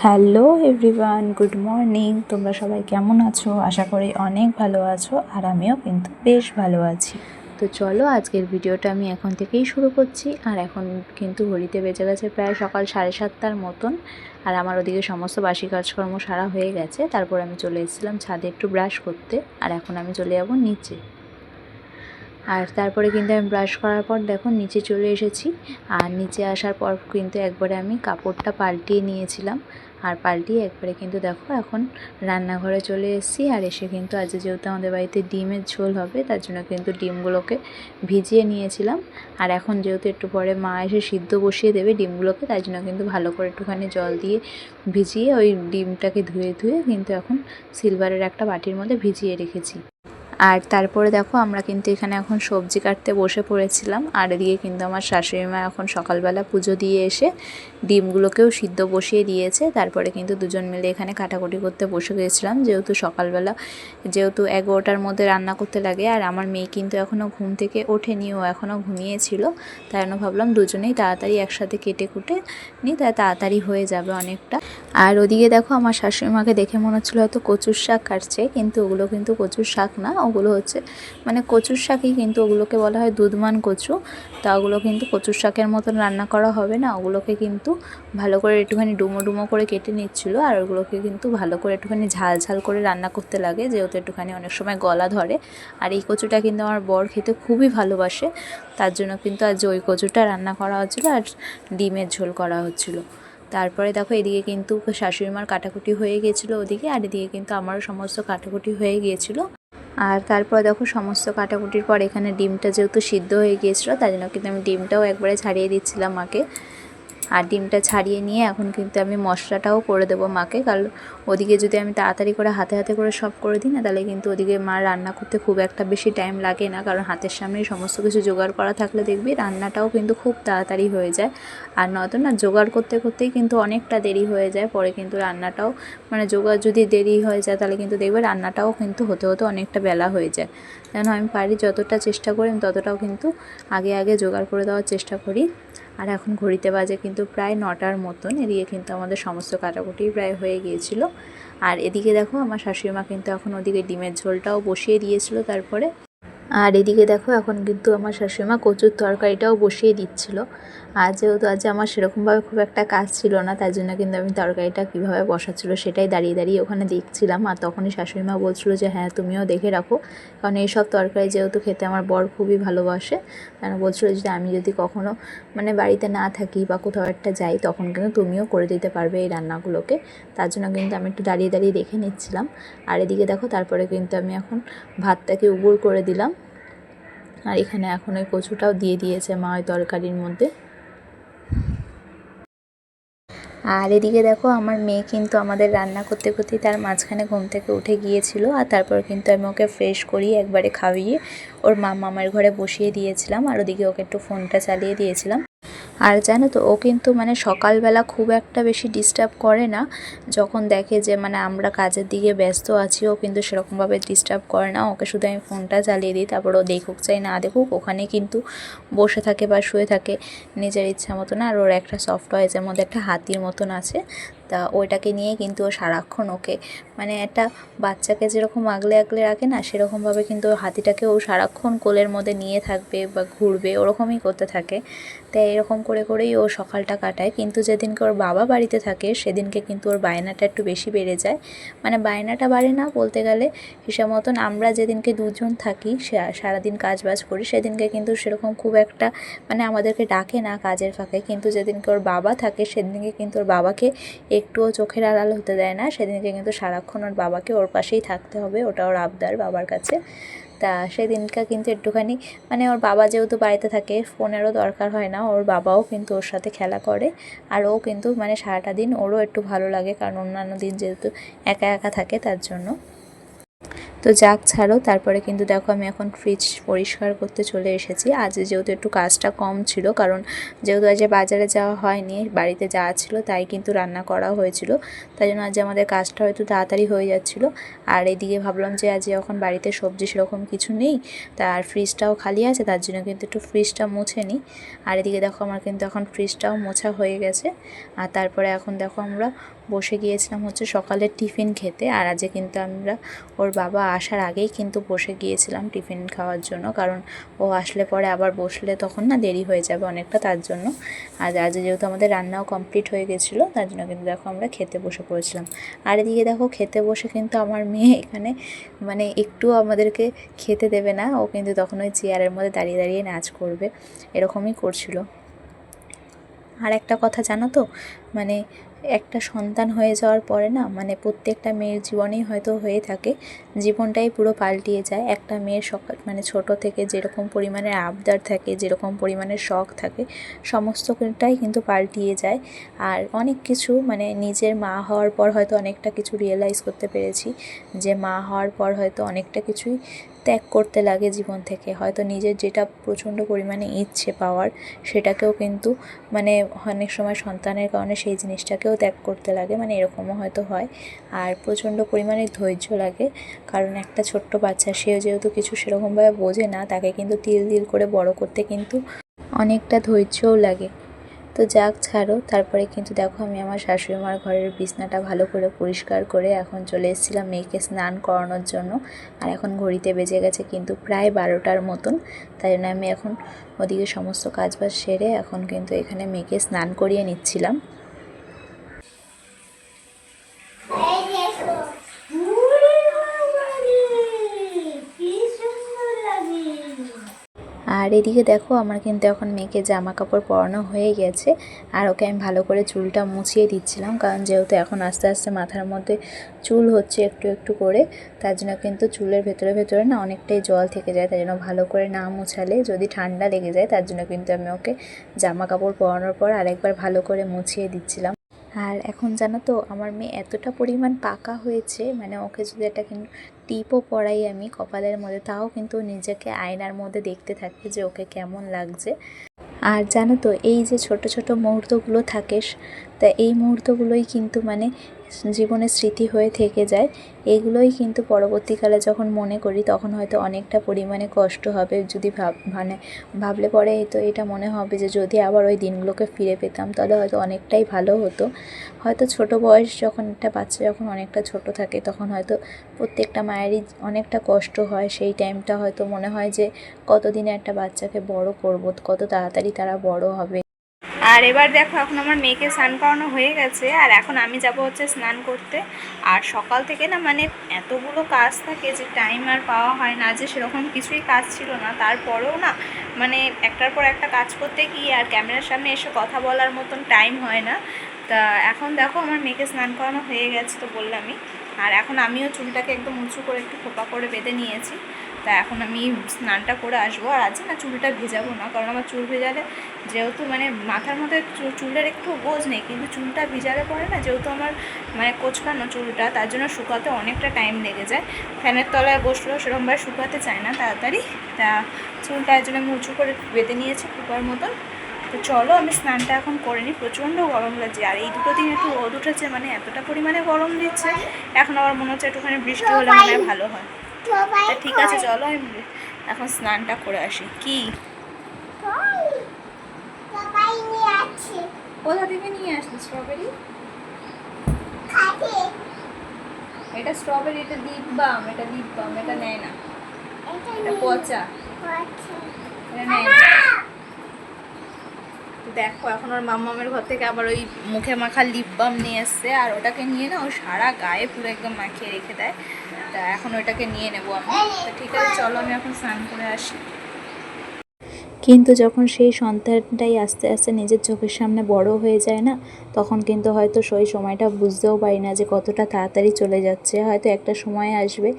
Hello everyone, good morning. তোমরা সবাই কেমন আছো? আশা করি অনেক ভালো আছো, আর আমিও কিন্তু বেশ ভালো আছি। তো চলো আজকের ভিডিওটা আমি এখন থেকেই শুরু করছি। আর এখন কিন্তু ঘড়িতে বেজে গেছে প্রায় সকাল 7:30টার মতন। আর আমার ওদিকে সমস্ত বাসি কাজকর্ম সারা হয়ে গেছে। তারপর আমি চলে এসেছিলাম ছাদে একটু ব্রাশ করতে। আর এখন আমি চলে যাবো নিচে। আর তারপরে কিন্তু আমি ব্রাশ করার পর দেখো নিচে চলে এসেছি। আর নিচে আসার পর কিন্তু একবারে আমি কাপড়টা পাল্টিয়ে নিয়েছিলাম। আর পাল্টিয়ে একবারে কিন্তু দেখো এখন রান্নাঘরে চলে এসেছি। আর এসে কিন্তু আজ যেহেতু আমাদের বাড়িতে ডিমের ঝোল হবে, তার জন্য কিন্তু ডিমগুলোকে ভিজিয়ে নিয়েছিলাম। আর এখন যেহেতু একটু পরে মা এসে সিদ্ধ বসিয়ে দেবে ডিমগুলোকে, তাই জন্য কিন্তু ভালো করে একটুখানি জল দিয়ে ভিজিয়ে ওই ডিমটাকে ধুয়ে কিন্তু এখন সিলভারের একটা বাটির মধ্যে ভিজিয়ে রেখেছি। আর তারপরে দেখো আমরা কিন্তু এখানে এখন সবজি কাটতে বসে পড়েছিলাম। আর এদিকে কিন্তু আমার শাশুড়ি মা এখন সকালবেলা পুজো দিয়ে এসে ডিমগুলোকেও সিদ্ধ বসিয়ে দিয়েছে। তারপরে কিন্তু দুজন মিলে এখানে কাটাকুটি করতে বসে গিয়েছিলাম, যেহেতু সকালবেলা 11টার মধ্যে রান্না করতে লাগে। আর আমার মেয়ে কিন্তু এখনও ঘুম থেকে ওঠেনি, ও এখনও ঘুমিয়েছিল। তাই জন্য ভাবলাম দুজনেই তাড়াতাড়ি একসাথে কেটে কুটে নিই, তাই তাড়াতাড়ি হয়ে যাবে অনেকটা। আর ওদিকে দেখো আমার শাশুড়ি মাকে দেখে মনে হচ্ছিলো হয়তো কচুর শাক কাটছে, কিন্তু ওগুলো কিন্তু কচুর শাক না, ওগুলো হচ্ছে মানে কচুর শাকই, কিন্তু ওগুলোকে বলা হয় দুধমান কচু। তা ওগুলো কিন্তু কচুর শাকের মতন রান্না করা হবে না, ওগুলোকে কিন্তু ভালো করে একটুখানি ডুমো ডুমো করে কেটে নিচ্ছিলো। আর ওগুলোকে কিন্তু ভালো করে একটুখানি ঝাল ঝাল করে রান্না করতে লাগে, যেহেতু একটুখানি অনেক সময় গলা ধরে। আর এই কচুটা কিন্তু আমার বর খেতে খুবই ভালোবাসে, তার জন্য কিন্তু আজ ওই কচুটা রান্না করা হচ্ছিলো আর ডিমের ঝোল করা হচ্ছিলো। তারপরে দেখো এদিকে কিন্তু শাশুড়ি মার কাটাকুটি হয়ে গিয়েছিলো ওদিকে, আর এদিকে কিন্তু আমারও সমস্ত কাটাকুটি হয়ে গিয়েছিলো। আর তারপর দেখো সমস্ত কাটাকুটির পর এখানে ডিমটা যেহেতু সিদ্ধ হয়ে গিয়েছিলো, তাই জন্য কিন্তু আমি ডিমটাও একবারে ছাড়িয়ে দিচ্ছিলাম মাকে। আর ডিমটা ছাড়িয়ে নিয়ে এখন কিন্তু আমি মশলাটাও করে দেবো মাকে, কারণ ওদিকে যদি আমি তাড়াতাড়ি করে হাতে হাতে করে সব করে দিই না, তাহলে কিন্তু ওদিকে মা রান্না করতে খুব একটা বেশি টাইম লাগে না, কারণ হাতের সামনেই সমস্ত কিছু জোগাড় করা থাকলে দেখবি রান্নাটাও কিন্তু খুব তাড়াতাড়ি হয়ে যায়। আর নয়তো না জোগাড় করতে করতেই কিন্তু অনেকটা দেরি হয়ে যায়, পরে কিন্তু রান্নাটাও মানে জোগাড় যদি দেরি হয়ে যায় তাহলে কিন্তু দেখবে রান্নাটাও কিন্তু হতে হতে অনেকটা বেলা হয়ে যায়। যেন আমি পারি যতটা চেষ্টা করি আমি ততটাও কিন্তু আগে আগে জোগাড় করে দেওয়ার চেষ্টা করি। আর এখন ঘড়িতে বাজে কিন্তু প্রায় 9টার মতন। এদিকে কিন্তু আমাদের সমস্ত কাটাকুটি প্রায় হয়ে গিয়েছিল। আর এদিকে দেখো আমার শাশুড়ি মা কিন্তু এখন ওদিকে ডিমের ঝোলটাও বসিয়ে দিয়েছিল তারপরে। আর এদিকে দেখো এখন কিন্তু আমার শাশুড়িমা কচুর তরকারিটাও বসিয়ে দিচ্ছিল। আর যেহেতু আজ আমার সেরকমভাবে খুব একটা কাজ ছিল না, তাই জন্য কিন্তু আমি তরকারিটা কীভাবে বসাচ্ছিলো সেটাই দাঁড়িয়ে দাঁড়িয়ে ওখানে দেখছিলাম। আর তখনই শাশুড়িমা বলছিলো যে হ্যাঁ তুমিও দেখে রাখো, কারণ এইসব তরকারি যেহেতু খেতে আমার বর খুবই ভালোবাসে। কেন বলছিলো যে আমি যদি কখনও মানে বাড়িতে না থাকি বা কোথাও একটা যাই, তখন কিন্তু তুমিও করে দিতে পারবে এই রান্নাগুলোকে। তার জন্য কিন্তু আমি একটু দাঁড়িয়ে দাঁড়িয়ে দেখে নিচ্ছিলাম। আর এদিকে দেখো তারপরে কিন্তু আমি এখন ভাতটাকে উবুর করে দিলাম। আর এখানে এখন ওই কচুটাও দিয়ে দিয়েছে মা ওই তরকারির মধ্যে। আর এদিকে দেখো আমার মেয়ে কিন্তু আমাদের রান্না করতে করতেই তার মাঝখানে ঘুম থেকে উঠে গিয়েছিল। আর তারপর কিন্তু আমি ওকে ফ্রেশ করিয়ে একবারে খাইয়ে ওর মামার ঘরে বসিয়ে দিয়েছিলাম। আর ওদিকে ওকে একটু ফোনটা চালিয়ে দিয়েছিলাম। আর জানো তো ও কিন্তু মানে সকালবেলা খুব একটা বেশি ডিস্টার্ব করে না, যখন দেখে যে মানে আমরা কাজের দিকে ব্যস্ত আছি ও কিন্তু সেরকমভাবে ডিস্টার্ব করে না। ওকে শুধু আমি ফোনটা চালিয়ে দিই, তারপর ও দেখুক চাই না দেখুক ওখানে কিন্তু বসে থাকে বা শুয়ে থাকে নিজের ইচ্ছা মতো না। আর ওর একটা সফট টয়েজের মধ্যে একটা হাতির মতন আছে, তা ওইটাকে নিয়ে কিন্তু ও সারাক্ষণ ওকে মানে একটা বাচ্চাকে যেরকম আগলে আগলে রাখে না, সেরকমভাবে কিন্তু হাতিটাকে ও সারাক্ষণ কোলের মধ্যে নিয়ে থাকবে বা ঘুরবে, ওরকমই করতে থাকে। তাই এরকম করে করেই ও সকালটা কাটায়। কিন্তু যেদিনকে ওর বাবা বাড়িতে থাকে সেদিনকে কিন্তু ওর বায়নাটা একটু বেশি বেড়ে যায়। মানে বায়নাটা বাড়ে না বলতে গেলে, হিসাব মতন আমরা যেদিনকে দুজন থাকি সারাদিন কাজবাজ করি, সেদিনকে কিন্তু সেরকম খুব একটা মানে আমাদেরকে ডাকে না কাজের ফাঁকে। কিন্তু যেদিনকে ওর বাবা থাকে সেদিনকে কিন্তু ওর বাবাকে একটুও চোখের আড়াল হতে দেয় না, সেদিনকে কিন্তু সারাক্ষণ ওর বাবাকে ওর পাশেই থাকতে হবে, ওটা ওর আবদার বাবার কাছে। তা সেদিনটা কিন্তু একটুখানি মানে ওর বাবা যেহেতু বাড়িতে থাকে ফোনেরও দরকার হয় না, ওর বাবাও কিন্তু ওর সাথে খেলা করে। আর ও কিন্তু মানে সারাটা দিন ওরও একটু ভালো লাগে, কারণ অন্যান্য দিন যেহেতু একা একা থাকে তার জন্য। তো যাক ছাড়ো, তারপরে কিন্তু দেখো আমি এখন ফ্রিজ পরিষ্কার করতে চলে এসেছি। আজ যেহেতু একটু কাজটা কম ছিল, কারণ যেহেতু আজ বাজারে যাওয়া হয়নি, বাড়িতে যাওয়া ছিল, তাই কিন্তু রান্না করা হয়েছিল। তাই জন্য আজ আমাদের কাজটা হয়তো তাড়াতাড়ি হয়ে যাচ্ছিলো। আর এদিকে ভাবলাম যে আজ যখন বাড়িতে সবজি সেরকম কিছু নেই, তার ফ্রিজটাও খালি আছে, তার জন্য কিন্তু একটু ফ্রিজটা মুছে নিই। আর এদিকে দেখো আমার কিন্তু এখন ফ্রিজটাও মোছা হয়ে গেছে। আর তারপরে এখন দেখো আমরা বসে গিয়েছিলাম হচ্ছে সকালের টিফিন খেতে। আর আজকে কিন্তু আমরা ওর বাবা আসার আগেই কিন্তু বসে গিয়েছিলাম টিফিন খাওয়ার জন্য, কারণ ও আসলে পরে আবার বসলে তখন না দেরি হয়ে যাবে অনেকটা, তার জন্য। আর আজ যেহেতু আমাদের রান্নাও কমপ্লিট হয়ে গেছিলো, তার জন্য কিন্তু দেখো আমরা খেতে বসে পড়েছিলাম। আর এদিকে দেখো খেতে বসে কিন্তু আমার মেয়ে এখানে মানে একটুও আমাদেরকে খেতে দেবে না, ও কিন্তু তখন ওই চেয়ারের মধ্যে দাঁড়িয়ে দাঁড়িয়ে নাচ করবে, এরকমই করছিল। আর একটা কথা জানো তো, মানে একটা সন্তান হয়ে যাওয়ার পরে না, মানে প্রত্যেকটা মেয়ের জীবনেই হয়তো হয়ে থাকে, জীবনটাই পুরো পাল্টিয়ে যায়। একটা মেয়ের মানে ছোট থেকে যেরকম পরিমাণের আবদার থাকে, যেরকম পরিমাণের শখ থাকে, সমস্তটাই কিন্তু পাল্টিয়ে যায়। আর অনেক কিছু মানে নিজের মা হওয়ার পর হয়তো অনেকটা কিছু রিয়েলাইজ করতে পেরেছি, যে মা হওয়ার পর হয়তো অনেকটা কিছুই ত্যাগ করতে লাগে জীবন থেকে। হয়তো নিজের যেটা প্রচণ্ড পরিমাণে ইচ্ছে পাওয়ার, সেটাকেও কিন্তু মানে অনেক সময় সন্তানের কারণে সেই জিনিসটাকেও ত্যাগ করতে লাগে, মানে এরকমও হয়তো হয়। আর প্রচণ্ড পরিমাণে ধৈর্য লাগে, কারণ একটা ছোট্ট বাচ্চা, সেও যেহেতু কিছু সেরকমভাবে বোঝে না, তাকে কিন্তু তিল তিল করে বড় করতে কিন্তু অনেকটা ধৈর্যও লাগে। তো যাক ছাড়ো, তারপরে কিন্তু দেখো আমি আমার শাশুড়ি মার ঘরের বিছনাটা ভালো করে পরিষ্কার করে এখন চলে এসেছিলাম মেয়েকে স্নান করানোর জন্য। আর এখন ঘড়িতে বেজে গেছে কিন্তু প্রায় 12টার মতন, তাই জন্য আমি এখন ওদিকে সমস্ত কাজবাজ সেরে এখন কিন্তু এখানে মেয়েকে স্নান করিয়ে নিচ্ছিলাম। আর এদিকে দেখো আমার কিন্তু এখন মেয়েকে জামা কাপড় পরানো হয়ে গেছে, আর ওকে আমি ভালো করে চুলটা মুছিয়ে দিচ্ছিলাম, কারণ যেহেতু এখন আস্তে আস্তে মাথার মধ্যে চুল হচ্ছে একটু একটু করে, তার জন্য কিন্তু চুলের ভেতরে ভেতরে না অনেকটাই জল থেকে যায়, তাই জন্য ভালো করে না মুছালে যদি ঠান্ডা লেগে যায়, তার জন্য কিন্তু আমি ওকে জামা কাপড় পরানোর পর আরেকবার ভালো করে মুছিয়ে দিচ্ছিলাম। আর এখন জানো তো আমার মেয়ে এতটা পরিমাণ পাকা হয়েছে, মানে ওকে যদি একটা টিপও পরাই আমি কপালের মধ্যে, তাও কিন্তু নিজেকে আয়নার মধ্যে দেখতে থাকে যে ওকে কেমন লাগছে। আর জানো তো এই যে ছোট ছোট মুহূর্তগুলো থাকে, তা এই মুহূর্তগুলোই কিন্তু মানে জীবনের স্মৃতি হয়ে থেকে যায়। এগুলোই কিন্তু পরবর্তীকালে যখন মনে করি তখন হয়তো অনেকটা পরিমাণে কষ্ট হবে, যদি মানে ভাবলে পরে তো এটা মনে হবে যে যদি আবার ওই দিনগুলোকে ফিরে পেতাম তাহলে হয়তো অনেকটাই ভালো হতো। হয়তো ছোট বয়স যখন একটা বাচ্চা যখন অনেকটা ছোট থাকে, তখন হয়তো প্রত্যেকটা মায়েরই অনেকটা কষ্ট হয়, সেই টাইমটা হয়তো মনে হয় যে কতদিনে একটা বাচ্চাকে বড় করব, কত তাড়াতাড়ি তারা বড় হবে। আর এবার দেখো এখন আমার মেয়েকে স্নান করানো হয়ে গেছে, আর এখন আমি যাব হচ্ছে স্নান করতে। আর সকাল থেকে না মানে এতগুলো কাজ থাকে যে টাইম আর পাওয়া হয় না, যে সেরকম কিছুই কাজ ছিল না, তারপরেও না মানে একটার পর একটা কাজ করতে গিয়ে আর ক্যামেরার সামনে এসে কথা বলার মতন টাইম হয় না। তা এখন দেখো আমার মেয়েকে স্নান করানো হয়ে গেছে তো বললামই। আর এখন আমিও চুলটাকে একদম উঁচু করে একটু খোপা করে বেঁধে নিয়েছি। তা এখন আমি স্নানটা করে আসবো। আর আজকে না চুলটা ভেজাবো না, কারণ আমার চুল ভেজালে যেহেতু মানে মাথার মধ্যে চুলের একটু বোঝ নেই, কিন্তু চুলটা ভিজালে পরে না যেহেতু আমার মানে কোঁচকানো চুলটা, তার জন্য শুকাতে অনেকটা টাইম লেগে যায়। ফ্যানের তলায় বসলেও সেরকমভাবে শুকাতে চায় না তাড়াতাড়ি, তা চুলটা এর জন্য আমি উঁচু করে বেঁধে নিয়েছি খোপার মতন। তো চলো আমি স্নানটা এখন করে নিই, প্রচণ্ড গরম লাগছে। আর এই দুটো দিন একটু রোদ উঠেছে, মানে এতটা পরিমাণে গরম দিচ্ছে, এখন আবার মনে হচ্ছে একটুখানি বৃষ্টি হলে মনে হয় ভালো হয়। ঠিক আছে চলো আমি এখন স্নানটা করে আসি। কি কোথা থেকে নিয়ে আসলি স্ট্রবেরি? এটা স্ট্রবেরি, এটা লিপ বাম, এটা লিপ বাম, এটা নেয় না, এটা পচা, এটা নেয় না। দেখো এখন ওর মামামের ঘর থেকে আবার ওই মুখে মাখা লিপ বাম নিয়ে এসছে, আর ওটাকে নিয়ে না ও সারা গায়ে পুরো একদম মাখিয়ে রেখে দেয়। তা এখন ওটাকে নিয়ে নেবো আমি। তো ঠিক আছে চলো আমি এখন স্নান করে আসি। কিন্তু যখন সেই সন্তানটাই আস্তে আস্তে নিজের চোখের সামনে বড় হয়ে যায় না, তখন কিন্তু হয়তো সেই সময়টা বুঝতেও পারি না যে কতটা তাড়াতাড়ি চলে যাচ্ছে। হয়তো একটা সময় আসবে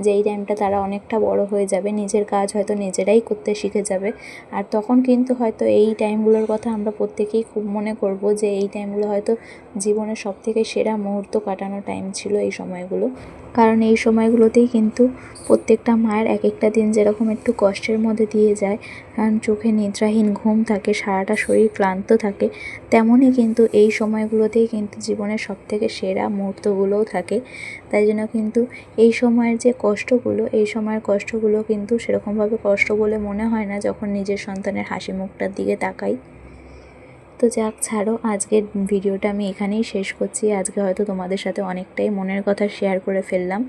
যে এই টাইমটা তারা অনেকটা বড় হয়ে যাবে, নিজের কাজ হয়তো নিজেরাই করতে শিখে যাবে। আর তখন কিন্তু হয়তো এই টাইমগুলোর কথা আমরা প্রত্যেকেই খুব মনে করব, যে এই টাইমগুলো হয়তো জীবনের সবথেকে সেরা মুহূর্ত কাটানোর টাইম ছিল এই সময়গুলো। কারণ এই সময়গুলোতেই কিন্তু প্রত্যেকটা মায়ের এক একটা দিন যেরকম একটু কষ্টের মধ্যে দিয়ে যায়, কারণ চোখে নিদ্রাহীন ঘুম থাকে, সারাটা শরীর ক্লান্ত থাকে, তেমনই কিন্তু এই সময়গুলোতেই কিন্তু জীবনের সবথেকে সেরা মুহূর্তগুলোও থাকে। তাই জন্য কিন্তু এই সময়ের যে কষ্টগুলো, এই সময়ের কষ্টগুলো কিন্তু সেরকমভাবে কষ্ট বলে মনে হয় না যখন নিজের সন্তানের হাসি মুখটার দিকে তাকাই। তো যাক ছাড়ো, আজকের ভিডিওটা আমি এখানেই শেষ করছি। আজকে হয়তো তোমাদের সাথে অনেকটাই মনের কথা শেয়ার করে ফেললাম।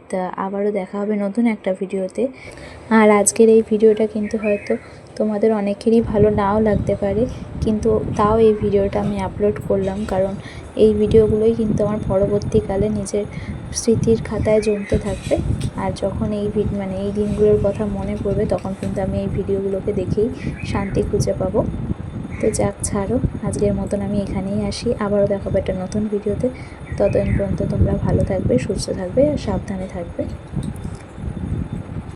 তা আবারও দেখা হবে নতুন একটা ভিডিওতে। আর আজকের এই ভিডিওটা কিন্তু হয়তো তোমাদের অনেকেরই ভালো নাও লাগতে পারে, কিন্তু তাও এই ভিডিওটা আমি আপলোড করলাম, কারণ এই ভিডিওগুলোই কিন্তু আমার পরবর্তীকালে নিজের স্মৃতির খাতায় জমতে থাকবে। আর যখন এই দিনগুলোর কথা মনে পড়বে, তখন কিন্তু আমি এই ভিডিওগুলোকে দেখেই শান্তি খুঁজে পাবো। তো যাক ছাড়ো, আজকের মতন আমি এখানেই আসি। আবারও দেখাবো একটা নতুন ভিডিওতে। ততদিন পর্যন্ত তোমরা ভালো থাকবে, সুস্থ থাকবে আর সাবধানে থাকবে।